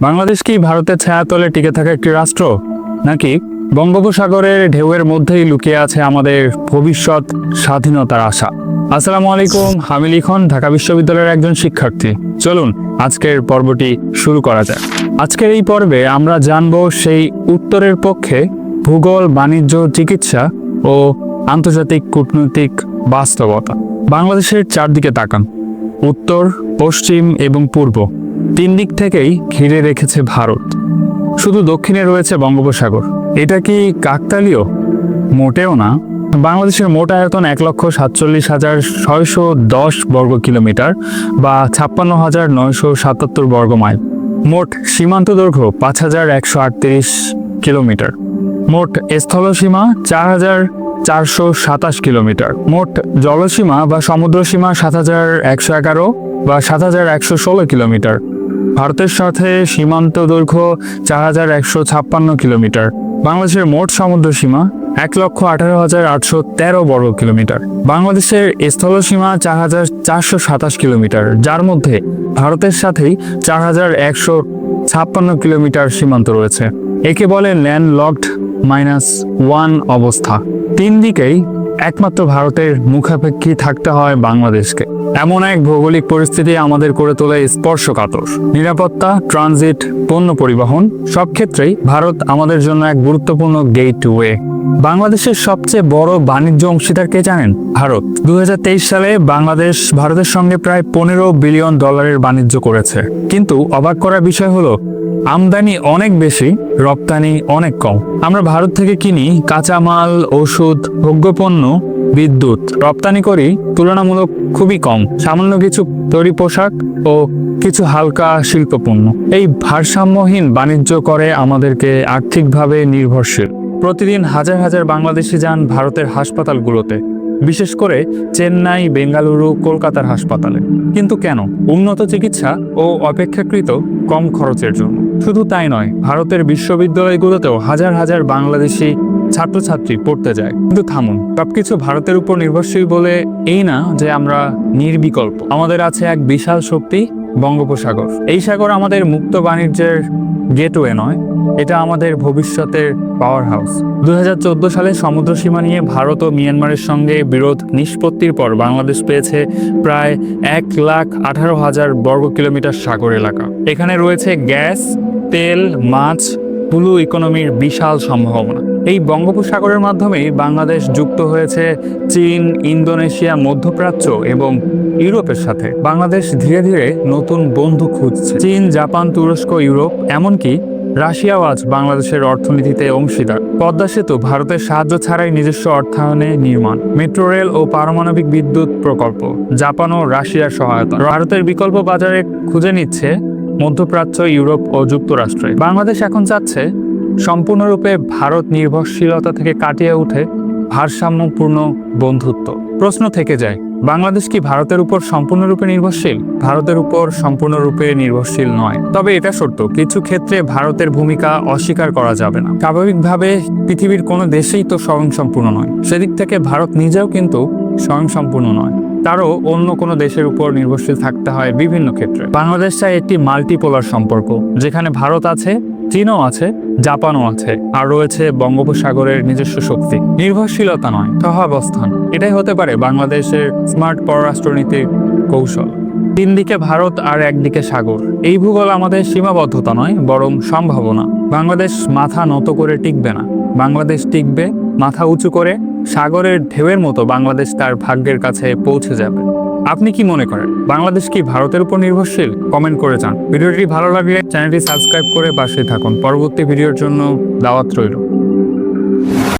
বাংলাদেশ কি ভারতের ছায়াতলে টিকে থাকা একটি রাষ্ট্র, নাকি বঙ্গোপসাগরের ঢেউয়ের মধ্যেই লুকিয়ে আছে আমাদের ভবিষ্যৎ স্বাধীনতার আশা? আসসালামু আলাইকুম, আমি লিখন, ঢাকা বিশ্ববিদ্যালয়ের একজন শিক্ষার্থী। চলুন আজকের পর্বটি শুরু করা যাক। আজকের এই পর্বে আমরা জানব সেই উত্তরের পক্ষে ভূগোল, বাণিজ্য, চিকিৎসা ও আন্তর্জাতিক কূটনৈতিক বাস্তবতা। বাংলাদেশের চারদিকে তাকান, উত্তর, পশ্চিম এবং পূর্ব তিন দিক থেকেই ঘিরে রেখেছে ভারত। শুধু দক্ষিণে রয়েছে বঙ্গোপসাগর। এটা কি কাকতালীয়? মোটেও না। বাংলাদেশের মোট আয়তন 1,47,610 বর্গ কিলোমিটার বা 56,977 বর্গ মাইল। মোট সীমান্ত দৈর্ঘ্য 5,138 কিলোমিটার। মোট স্থলসীমা 4,427 কিলোমিটার। মোট জলসীমা বা সমুদ্রসীমা 7,111 বা 7,116 কিলোমিটার। ভারতের সাথে সীমান্ত দৈর্ঘ্য 4,156 কিলোমিটার। বাংলাদেশের মোট সমুদ্র সীমা 1,18,813 বর্গ কিলোমিটার। বাংলাদেশের স্থলসীমা 4,427 কিলোমিটার, যার মধ্যে ভারতের সাথেই 4,156 কিলোমিটার সীমান্ত রয়েছে। একে বলে ল্যান্ডলকড -1 অবস্থা। তিন দিকেই একমাত্র ভারতের মুখাপেক্ষী থাকতে হয় বাংলাদেশকে। এমন এক ভৌগোলিক পরিস্থিতি আমাদের করে তোলে স্পর্শকাতর। নিরাপত্তা, ট্রানজিট, পণ্য পরিবহন সব ক্ষেত্রেই ভারত আমাদের জন্য এক গুরুত্বপূর্ণ গেটওয়ে। বাংলাদেশের সবচেয়ে বড় বাণিজ্য অংশীদার কে জানেন? ভারত। 2023 সালে বাংলাদেশ ভারতের সঙ্গে প্রায় $15 বিলিয়ন বাণিজ্য করেছে। কিন্তু অবাক করার বিষয় হলো, আমদানি অনেক বেশি, রপ্তানি অনেক কম। আমরা ভারত থেকে কিনি কাঁচামাল, ওষুধ, ভোগ্যপণ্য, বিদ্যুৎ। রপ্তানি করি তুলনামূলক খুবই কম, সামান্য কিছু তৈরি পোশাক ও কিছু হালকা শিল্পপণ্য। এই ভারসাম্যহীন বাণিজ্য করে আমাদেরকে আর্থিকভাবে নির্ভরশীল। প্রতিদিন হাজার হাজার বাংলাদেশি যান ভারতের হাসপাতালগুলোতে, বিশেষ করে চেন্নাই, বেঙ্গালুরু, কলকাতার হাসপাতালে। কিন্তু কেন? উন্নত চিকিৎসা ও অপেক্ষাকৃত কম খরচের জন্য। শুধু তাই নয়, ভারতের বিশ্ববিদ্যালয়গুলোতেও হাজার হাজার বাংলাদেশি ছাত্রছাত্রী পড়তে যায়। কিন্তু থামুন, সবকিছু ভারতের উপর নির্ভরশীল বলে এই না যে আমরা নির্বিকল্প। আমাদের আছে এক বিশাল শক্তি, বঙ্গোপসাগর। এই সাগর আমাদের মুক্ত বাণিজ্যের গেটওয়ে নয়, এটা আমাদের ভবিষ্যতের পাওয়ার হাউস। 2014 সালে সমুদ্র সীমা নিয়ে ভারত ও মিয়ানমারের সঙ্গে বিরোধ নিষ্পত্তির পর বাংলাদেশ পেয়েছে প্রায় 1,18,000 বর্গ কিলোমিটার সাগর এলাকা। এখানে রয়েছে গ্যাস, তেল, মাছ, ব্লু ইকোনমির বিশাল সম্ভাবনা। এই বঙ্গোপসাগরের মাধ্যমেই বাংলাদেশ যুক্ত হয়েছে চীন, ইন্দোনেশিয়া, মধ্যপ্রাচ্য এবং ইউরোপের সাথে। বাংলাদেশ ধীরে ধীরে নতুন বন্ধু খুঁজছে। চীন, জাপান, তুরস্ক, ইউরোপ, এমনকি রাশিয়াও আজ বাংলাদেশের অর্থনীতিতে অংশীদার। পদ্মা সেতু ভারতের সাহায্য ছাড়াই নিজস্ব অর্থায়নে নির্মাণ। মেট্রো রেল ও পারমাণবিক বিদ্যুৎ প্রকল্প জাপান ও রাশিয়ার সহায়তা। ভারতের বিকল্প বাজারে খুঁজে নিচ্ছে মধ্যপ্রাচ্য, ইউরোপ ও যুক্তরাষ্ট্রে। বাংলাদেশ এখন চাচ্ছে সম্পূর্ণরূপে ভারত নির্ভরশীলতা থেকে কাটিয়ে উঠে ভারসাম্যপূর্ণ বন্ধুত্ব। প্রশ্ন থেকে যায়, বাংলাদেশ কি ভারতের উপর সম্পূর্ণরূপে নির্ভরশীল? ভারতের উপর সম্পূর্ণরূপে নির্ভরশীল নয়, তবে এটা সত্য, কিছু ক্ষেত্রে ভারতের ভূমিকা অস্বীকার করা যাবে না। স্বাভাবিকভাবে পৃথিবীর কোনো দেশেই তো স্বয়ংসম্পূর্ণ নয়। সেদিক থেকে ভারত নিজেও কিন্তু স্বয়ংসম্পূর্ণ নয়, তারও অন্য কোনো দেশের উপর নির্ভরশীল থাকতে হয় বিভিন্ন ক্ষেত্রে। বাংলাদেশ চাই একটি মাল্টিপোলার সম্পর্ক, যেখানে ভারত আছে, চীনও আছে, জাপানও আছে, আর রয়েছে বঙ্গোপসাগরের নিজস্ব শক্তি। নির্ভরশীলতা নয়, সহাবস্থান। এটাই হতে পারে বাংলাদেশের স্মার্ট পররাষ্ট্রনীতির কৌশল। তিন দিকে ভারত আর একদিকে সাগর। এই ভূগোল আমাদের সীমাবদ্ধতা নয়, বরং সম্ভাবনা। বাংলাদেশ মাথা নত করে টিকবে না, বাংলাদেশ টিকবে মাথা উঁচু করে। সাগরের ঢেউয়ের মতো বাংলাদেশ তার ভাগ্যের কাছে পৌঁছে যাবে। আপনি কি মনে করেন, বাংলাদেশ কি ভারতের উপর নির্ভরশীল? কমেন্ট করে যান। ভিডিওটি ভালো লাগলে চ্যানেলটি সাবস্ক্রাইব করে পাশে থাকুন। পরবর্তী ভিডিওর জন্য দাওয়াত রইল।